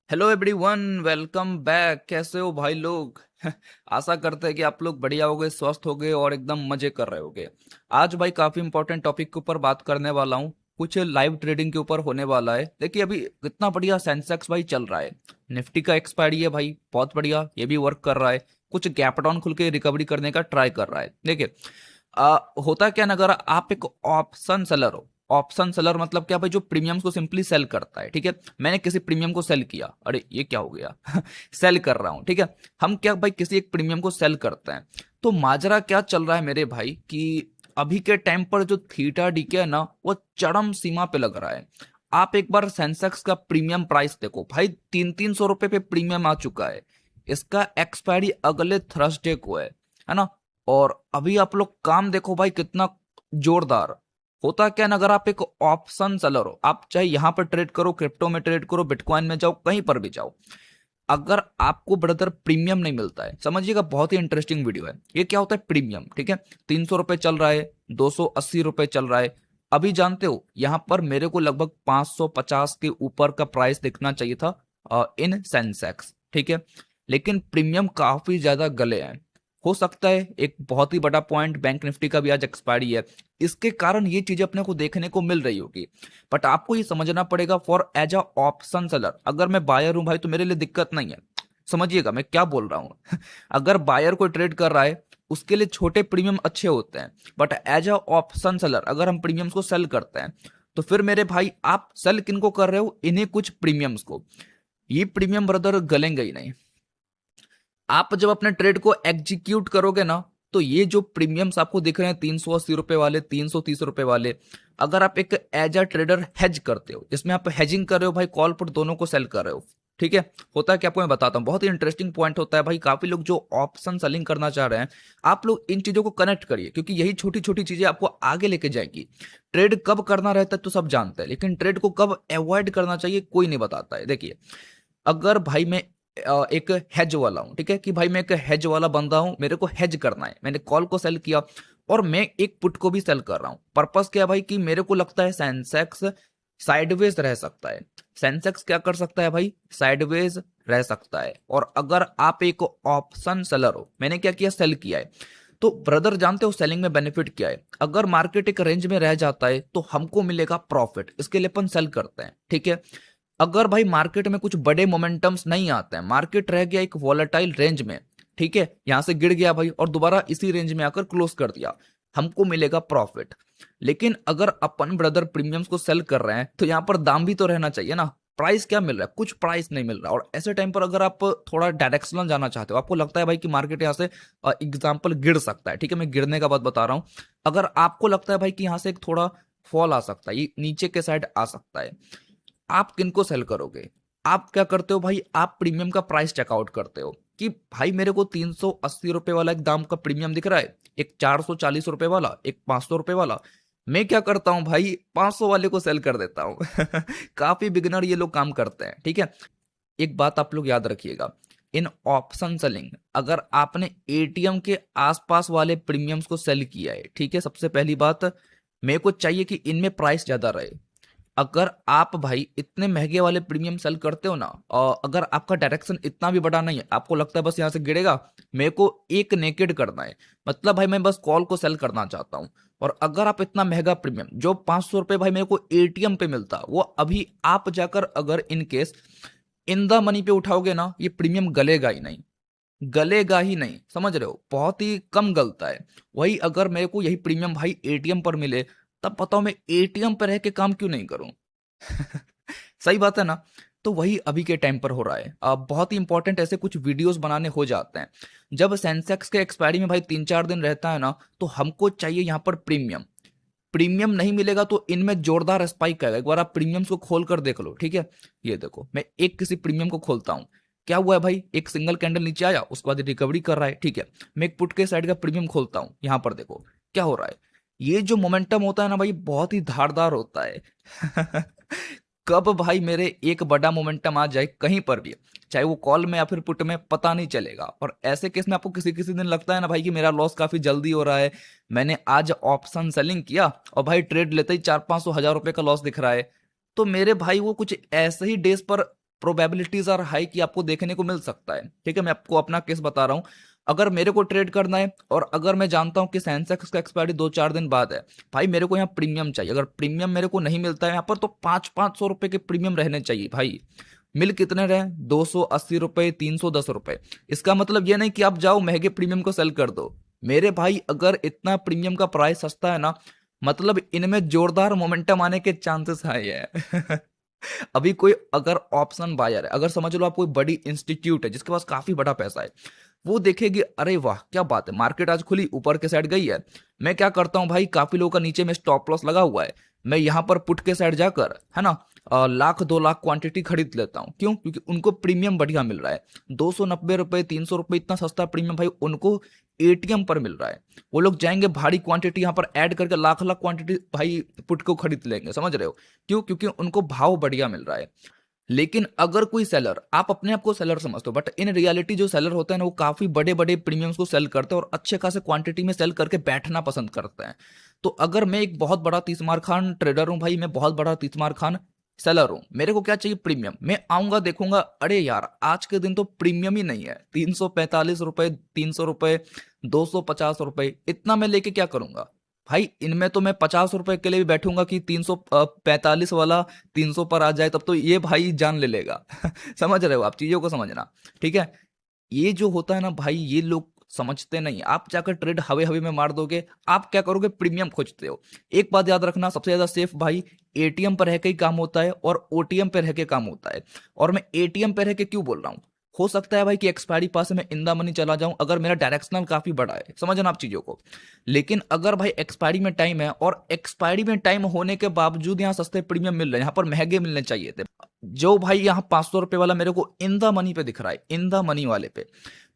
Hello everyone, welcome back. कैसे हो भाई लोग? आशा करते हैं कि आप लोग बढ़िया होगे, स्वस्थ होगे और एकदम मजे कर रहे होगे। आज भाई काफी इंपॉर्टेंट टॉपिक के ऊपर बात करने वाला हूँ। कुछ लाइव ट्रेडिंग के ऊपर होने वाला है। देखिए अभी कितना बढ़िया सेंसेक्स भाई चल रहा है। निफ्टी का एक्सपायरी है भाई, बहुत बढ़िया, ये भी वर्क कर रहा है। कुछ गैप डाउन खुल के रिकवरी करने का ट्राई कर रहा है। देखिए होता क्या ना, अगर आप एक ऑप्शन सेलर हो। ऑप्शन सेलर मतलब क्या भाई? जो प्रीमियम्स को सिंपली सेल करता है। ठीक है, मैंने किसी प्रीमियम को सेल किया, अरे ये क्या हो गया? सेल कर रहा हूं। ठीक है, हम क्या भाई किसी एक प्रीमियम को सेल करते हैं। तो माजरा क्या चल रहा है मेरे भाई कि अभी के टाइम पर जो थीटा डीके है ना, वो चरम सीमा पे लग रहा है। आप एक बार सेंसेक्स का प्रीमियम प्राइस देखो भाई, 300-300 रुपए पे प्रीमियम आ चुका है। इसका एक्सपायरी अगले थर्सडे को है ना। और अभी आप लोग काम देखो भाई कितना जोरदार। होता क्या है ना, अगर आप एक ऑप्शन सेलर हो, आप चाहे यहां पर ट्रेड करो, क्रिप्टो में ट्रेड करो, बिटकॉइन में जाओ, कहीं पर भी जाओ, अगर आपको ब्रदर प्रीमियम नहीं मिलता है, समझिएगा बहुत ही इंटरेस्टिंग वीडियो है ये। क्या होता है प्रीमियम? ठीक है, 300 रुपए चल रहा है, 280 रुपए चल रहा है। अभी जानते हो यहां पर मेरे को लगभग 550 के ऊपर का प्राइस दिखना चाहिए था इन सेंसेक्स। ठीक है, लेकिन प्रीमियम काफी ज्यादा गले हैं। हो सकता है एक बहुत ही बड़ा पॉइंट बैंक निफ्टी का भी आज एक्सपायरी है, इसके कारण ये चीजें अपने को देखने को मिल रही होगी। बट आपको ये समझना पड़ेगा, for as a option seller, अगर मैं बायर हूं भाई तो मेरे लिए दिक्कत नहीं है। समझिएगा मैं क्या बोल रहा हूं। अगर बायर कोई ट्रेड कर रहा है, उसके लिए छोटे प्रीमियम अच्छे होते हैं। But as a option seller अगर हम प्रीमियम्स को सेल करते हैं, तो फिर मेरे भाई आप सेल किनको कर रहे हो? इन्हीं कुछ प्रीमियम्स को। ये प्रीमियम ब्रदर गलेंगे ही नहीं। आप जब अपने ट्रेड को एग्जीक्यूट करोगे ना, तो ये जो प्रीमियम्स आपको दिख रहे हैं, 380 रुपए वाले, 330 रुपए वाले, अगर आप एक एज अ ट्रेडर हेज करते हो, जिसमें आप हेजिंग कर रहे हो भाई, कॉल पुट दोनों को सेल कर रहे हो। ठीक है, होता है कि आपको मैं बताता हूँ, बहुत ही इंटरेस्टिंग पॉइंट होता है भाई। काफी लोग जो ऑप्शन सेलिंग करना चाह रहे हैं, आप लोग इन चीजों को कनेक्ट करिए, क्योंकि यही छोटी छोटी चीजें आपको आगे लेके जाएंगी। ट्रेड कब करना रहता है तो सब जानते हैं, लेकिन ट्रेड को कब अवॉइड करना चाहिए कोई नहीं बताता है। देखिए, अगर भाई मैं एक हेज वाला हूं, ठीक है, कि भाई मैं एक हेज वाला बंदा हूं, मेरे को हेज करना है, मैंने कॉल को सेल किया और मैं एक पुट को भी सेल कर रहा हूं। पर्पस क्या है भाई? कि मेरे को लगता है सेंसेक्स साइडवेज रह सकता है। सेंसेक्स क्या कर सकता है भाई? साइडवेज रह सकता है। और अगर आप एक ऑप्शन सेलर हो, मैंने क्या किया? सेल किया है। तो ब्रदर जानते हो सेलिंग में बेनिफिट क्या है? अगर मार्केट एक रेंज में रह जाता है तो हमको मिलेगा प्रॉफिट, इसके लिए अपन सेल करते हैं। ठीक है, अगर भाई मार्केट में कुछ बड़े मोमेंटम्स नहीं आते हैं, मार्केट रह गया एक वॉलेटाइल रेंज में, ठीक है, यहां से गिर गया भाई और दोबारा इसी रेंज में आकर क्लोज कर दिया, हमको मिलेगा प्रॉफिट। लेकिन अगर अपन ब्रदर प्रीमियम्स को सेल कर रहे हैं, तो यहां पर दाम भी तो रहना चाहिए ना। प्राइस क्या मिल रहा है? कुछ प्राइस नहीं मिल रहा। और ऐसे टाइम पर अगर आप थोड़ा डायरेक्शनल जाना चाहते हो, आपको लगता है भाई कि मार्केट यहाँ से एग्जाम्पल गिर सकता है, ठीक है, मैं गिरने का बात बता रहा हूं। अगर आपको लगता है भाई कि यहाँ से एक थोड़ा फॉल आ सकता है, ये नीचे के साइड आ सकता है, आप किनको सेल करोगे? आप क्या करते हो भाई? आप प्रीमियम का प्राइस चेकआउट करते हो कि भाई मेरे को 380 रुपए वाला एक दाम का प्रीमियम दिख रहा है, एक 440 रुपए वाला, एक 500 रुपए वाला। मैं क्या करता हूं भाई? 500 वाले को सेल कर देता हूं। काफी बिगिनर ये लोग काम करते हैं। ठीक है, एक बात आप लोग याद रखिएगा, इन ऑप्शन सेलिंग, अगर आपने एटीएम के आसपास वाले प्रीमियम्स को सेल किया है, ठीक है, सबसे पहली बात, मेरे को चाहिए कि इनमें प्राइस ज्यादा रहे। अगर आप भाई इतने महंगे वाले प्रीमियम सेल करते हो ना, और अगर आपका डायरेक्शन इतना भी बड़ा नहीं है, आपको लगता है बस यहाँ से गिरेगा, मेरे को एक नेकेड करना है, मतलब भाई मैं बस कॉल को सेल करना चाहता हूँ। और अगर आप इतना महंगा प्रीमियम, जो 500 रुपए भाई मेरे को एटीएम पे मिलता, वो अभी आप जाकर अगर in case in the money पे उठाओगे ना, ये प्रीमियम गलेगा ही नहीं। गलेगा ही नहीं, समझ रहे हो? बहुत ही कम गलता है। वही अगर मेरे को यही प्रीमियम भाई एटीएम पर मिले, तब बताओ मैं एटीएम पर रह के काम क्यों नहीं करूं? सही बात है ना। तो वही अभी के टाइम पर हो रहा है। अब बहुत ही इंपॉर्टेंट ऐसे कुछ वीडियोस बनाने हो जाते हैं। जब सेंसेक्स के एक्सपायरी में भाई 3-4 दिन रहता है ना, तो हमको चाहिए यहाँ पर प्रीमियम। प्रीमियम नहीं मिलेगा तो इनमें जोरदार स्पाइक आएगा। एक बार आप प्रीमियम्स को खोल कर देख लो, ठीक है। ये देखो, मैं एक किसी प्रीमियम को खोलता हूं, क्या हुआ है भाई? एक सिंगल कैंडल नीचे आया, उसके बाद रिकवरी कर रहा है, ठीक है। मैं एक पुट के साइड का प्रीमियम खोलता हूं, यहां पर देखो क्या हो रहा है। ये जो मोमेंटम होता है ना भाई, बहुत ही धारदार होता है। कब भाई मेरे एक बड़ा मोमेंटम आ जाए कहीं पर भी, चाहे वो कॉल में या फिर पुट में, पता नहीं चलेगा। और ऐसे केस में आपको किसी किसी दिन लगता है ना भाई कि मेरा लॉस काफी जल्दी हो रहा है, मैंने आज ऑप्शन सेलिंग किया और भाई ट्रेड लेते ही 400-500 हजार रुपए का लॉस दिख रहा है, तो मेरे भाई वो कुछ ऐसे ही डेज पर प्रोबेबिलिटीज आर हाई कि आपको देखने को मिल सकता है। ठीक है, मैं आपको अपना केस बता रहा हूँ। अगर मेरे को ट्रेड करना है और अगर मैं जानता हूँ कि सेंसेक्स का एक्सपायरी 2-4 दिन बाद है, भाई मेरे को यहाँ प्रीमियम चाहिए। अगर प्रीमियम मेरे को नहीं मिलता है यहाँ पर, तो 500-500 रुपए के प्रीमियम रहने चाहिए भाई। मिल कितने रहे? 280 रुपए, 310 रुपए। इसका मतलब ये नहीं कि आप जाओ महंगे प्रीमियम को सेल कर दो मेरे भाई। अगर इतना प्रीमियम का प्राइस सस्ता है ना, मतलब इनमें जोरदार मोमेंटम आने के चांसेस हाई है। अभी कोई अगर ऑप्शन बायर है, अगर समझ लो आप कोई बड़ी इंस्टीट्यूट है जिसके पास काफी बड़ा पैसा है, वो देखेगी अरे वाह क्या बात है, मार्केट आज खुली ऊपर के साइड गई है। मैं क्या करता हूं भाई, काफी लोगों का नीचे में स्टॉप लॉस लगा हुआ है, मैं यहां पर पुट के साइड जाकर, है ना, 1,00,000-2,00,000 क्वांटिटी खरीद लेता हूं। क्यों? क्योंकि उनको प्रीमियम बढ़िया मिल रहा है। 290 रुपए, 300 रुपए, इतना सस्ता प्रीमियम भाई उनको एटीएम पर मिल रहा है। वो लोग जाएंगे भारी क्वांटिटी यहाँ पर ऐड करके लाख लाख क्वांटिटी भाई पुट को खरीद लेंगे। समझ रहे हो? क्यों? क्योंकि उनको भाव बढ़िया मिल रहा है। लेकिन अगर कोई सेलर, आप अपने आप को सेलर समझते हो, बट इन रियलिटी जो सेलर होते हैं ना, वो काफी बड़े बड़े प्रीमियम्स को सेल करते हैं और अच्छे खासे क्वांटिटी में सेल करके बैठना पसंद करते हैं। तो अगर मैं एक बहुत बड़ा तीसमार खान ट्रेडर हूं भाई, मैं बहुत बड़ा तीसमार खान सेलर हूं, मेरे को क्या चाहिए? प्रीमियम। मैं आऊंगा देखूंगा, अरे यार आज के दिन तो प्रीमियम ही नहीं है, 345 रुपए, 300 रुपए, 250 रुपए, इतना मैं लेके क्या करूंगा भाई? इनमें तो मैं 50 रुपए के लिए भी बैठूंगा कि 345 वाला 300 पर आ जाए, तब तो ये भाई जान ले लेगा। समझ रहे हो? आप चीजों को समझना। ठीक है, ये जो होता है ना भाई, ये लोग समझते नहीं। आप जाकर ट्रेड हवे हवे में मार दोगे, आप क्या करोगे? प्रीमियम खोजते हो। एक बात याद रखना, सबसे ज्यादा सेफ भाई एटीएम पर रह के ही काम होता है और ओटीएम पर रह के काम होता है। और मैं एटीएम पर रह के क्यों बोल रहा हूं? हो सकता है भाई कि एक्सपायरी पास से मैं इन द मनी चला जाऊं अगर मेरा डायरेक्शनल काफी बड़ा है, समझना आप चीजों को। लेकिन अगर भाई एक्सपायरी में टाइम है और एक्सपायरी में टाइम होने के बावजूद यहाँ सस्ते प्रीमियम मिल रहे हैं, यहाँ पर महंगे मिलने चाहिए थे। जो भाई यहाँ 500 रुपए वाला मेरे को इन द मनी पे दिख रहा है, इन द मनी वाले पे,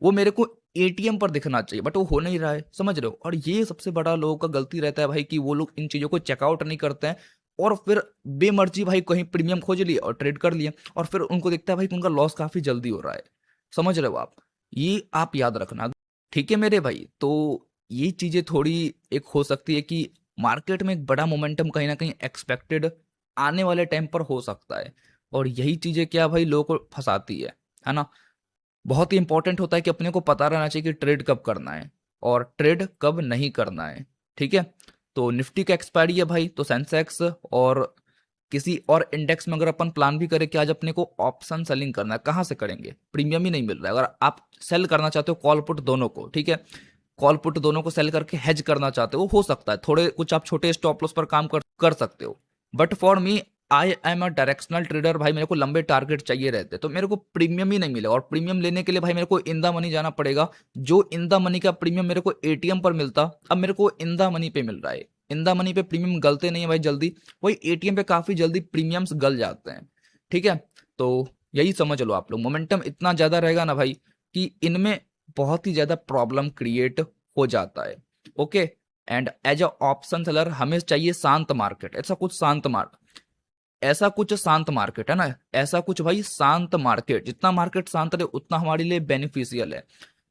वो मेरे को एटीएम पर दिखना चाहिए, बट वो हो नहीं रहा है। समझ रहे हो? और ये सबसे बड़ा लोगों का गलती रहता है भाई कि वो लोग इन चीजों को चेकआउट नहीं करते हैं और फिर बेमर्जी भाई कहीं प्रीमियम खोज लिए और ट्रेड कर लिए, और फिर उनको दिखता है भाई कि उनका लॉस काफी जल्दी हो रहा है। समझ रहे हो आप? ये आप याद रखना। ठीक है मेरे भाई, तो ये चीजें थोड़ी एक हो सकती है कि मार्केट में एक बड़ा मोमेंटम कहीं ना कहीं एक्सपेक्टेड आने वाले टाइम पर हो सकता है, और यही चीजें क्या भाई लोगों को फंसाती है ना। बहुत ही इंपॉर्टेंट होता है कि अपने को पता रहना चाहिए कि ट्रेड कब करना है और ट्रेड कब नहीं करना है। ठीक है, तो निफ्टी का एक्सपायरी है भाई, तो सेंसेक्स और किसी और इंडेक्स में अगर अपन प्लान भी करें कि आज अपने को ऑप्शन सेलिंग करना है, कहाँ से करेंगे? प्रीमियम ही नहीं मिल रहा है। अगर आप सेल करना चाहते हो कॉल पुट दोनों को, ठीक है, कॉल पुट दोनों को सेल करके हेज करना चाहते हो सकता है थोड़े कुछ आप छोटे स्टॉप लॉस पर काम कर सकते हो। But for me, I am a directional trader भाई, मेरे को लंबे टारगेट चाहिए रहते, तो मेरे को प्रीमियम ही नहीं मिलेगा। और प्रीमियम लेने के लिए भाई मेरे को इन द मनी जाना पड़ेगा। जो इन द मनी का प्रीमियम मेरे को एटीएम पर मिलता, अब मेरे को इन द मनी पे मिल रहा है। इन द मनी पे प्रीमियम गलते नहीं है भाई जल्दी, वही एटीएम पे काफी जल्दी प्रीमियम्स गल जाते हैं। ठीक है, तो यही समझ लो आप लोग, मोमेंटम इतना ज्यादा रहेगा ना भाई कि इनमें बहुत ही ज्यादा प्रॉब्लम क्रिएट हो जाता है। Okay, and as a option seller हमें चाहिए शांत मार्केट, ऐसा कुछ शांत मार्केट है ना, ऐसा कुछ भाई शांत मार्केट, जितना मार्केट शांत रहे उतना हमारे लिए बेनिफिशियल है।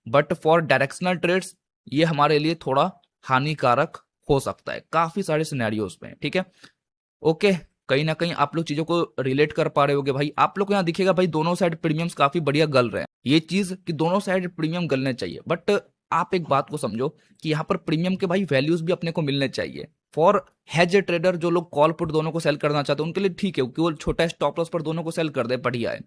बट फॉर डायरेक्शनल ट्रेड्स ये हमारे लिए थोड़ा हानिकारक हो सकता है काफी सारे सिनेरियोज में। ठीक है, ओके, कहीं ना कहीं आप लोग चीजों को रिलेट कर पा रहे होगे भाई। आप लोग को यहाँ दिखेगा भाई दोनों साइड प्रीमियम्स काफी बढ़िया गल रहे हैं, ये चीज कि दोनों साइड प्रीमियम गलने चाहिए। बट आप एक बात को समझो कि यहाँ पर प्रीमियम के भाई वैल्यूज भी अपने को मिलने चाहिए। फॉर हेज ट्रेडर जो लोग कॉल पुट दोनों को सेल करना चाहते हैं उनके लिए ठीक है, क्योंकि वो छोटा स्टॉप लॉस पर दोनों को सेल कर दे, बढ़िया है।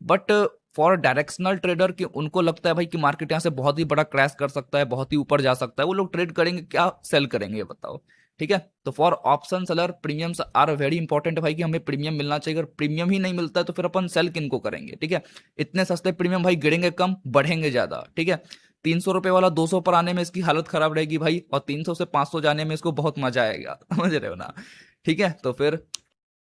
बट फॉर डायरेक्शनल ट्रेडर कि उनको लगता है भाई कि मार्केट यहाँ से बहुत ही बड़ा क्रैश कर सकता है, बहुत ही ऊपर जा सकता है, वो लोग ट्रेड करेंगे क्या, सेल करेंगे, बताओ। ठीक है, तो for option seller premiums are very important भाई कि हमें प्रीमियम मिलना चाहिए। अगर प्रीमियम ही नहीं मिलता है तो फिर अपन सेल किनको करेंगे? ठीक है, इतने सस्ते प्रीमियम भाई गिरेंगे कम, बढ़ेंगे ज्यादा। ठीक है, 300 रुपए वाला 200 पर आने में इसकी हालत खराब रहेगी भाई, और 300 से 500 जाने में इसको बहुत मजा आएगा। समझ रहे हो ना? ठीक है, तो फिर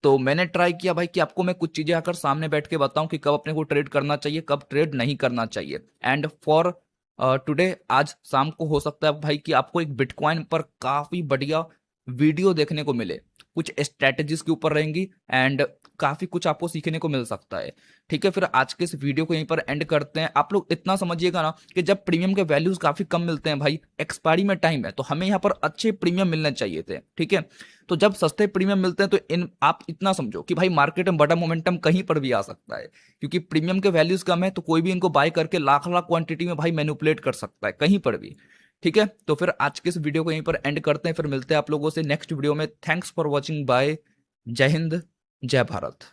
तो मैंने ट्राई किया भाई कि आपको मैं कुछ चीजें आकर सामने बैठ के बताऊं कि कब अपने को ट्रेड करना चाहिए, कब ट्रेड नहीं करना चाहिए। एंड फॉर टुडे, आज शाम को हो सकता है भाई कि आपको एक बिटकॉइन पर काफी बढ़िया वीडियो देखने को मिले, कुछ स्ट्रेटेजीज के ऊपर रहेंगी एंड काफी कुछ आपको सीखने को मिल सकता है। ठीक है, फिर आज के इस वीडियो को यहीं पर एंड करते हैं। आप लोग इतना समझिएगा ना कि जब प्रीमियम के वैल्यूज काफी कम मिलते हैं भाई, एक्सपायरी में टाइम है, तो हमें यहाँ पर अच्छे प्रीमियम मिलने चाहिए थे। ठीक है, तो जब सस्ते प्रीमियम मिलते हैं तो इन आप इतना समझो कि भाई मार्केट में बड़ा मोमेंटम कहीं पर भी आ सकता है, क्योंकि प्रीमियम के वैल्यूज कम है, तो कोई भी इनको बाय करके लाख लाख क्वांटिटी में भाई मैनिपुलेट कर सकता है कहीं पर भी। ठीक है, तो फिर आज के इस वीडियो को यहीं पर एंड करते हैं, फिर मिलते हैं आप लोगों से नेक्स्ट वीडियो में। थैंक्स फॉर वॉचिंग, बाय, जय हिंद, जय भारत।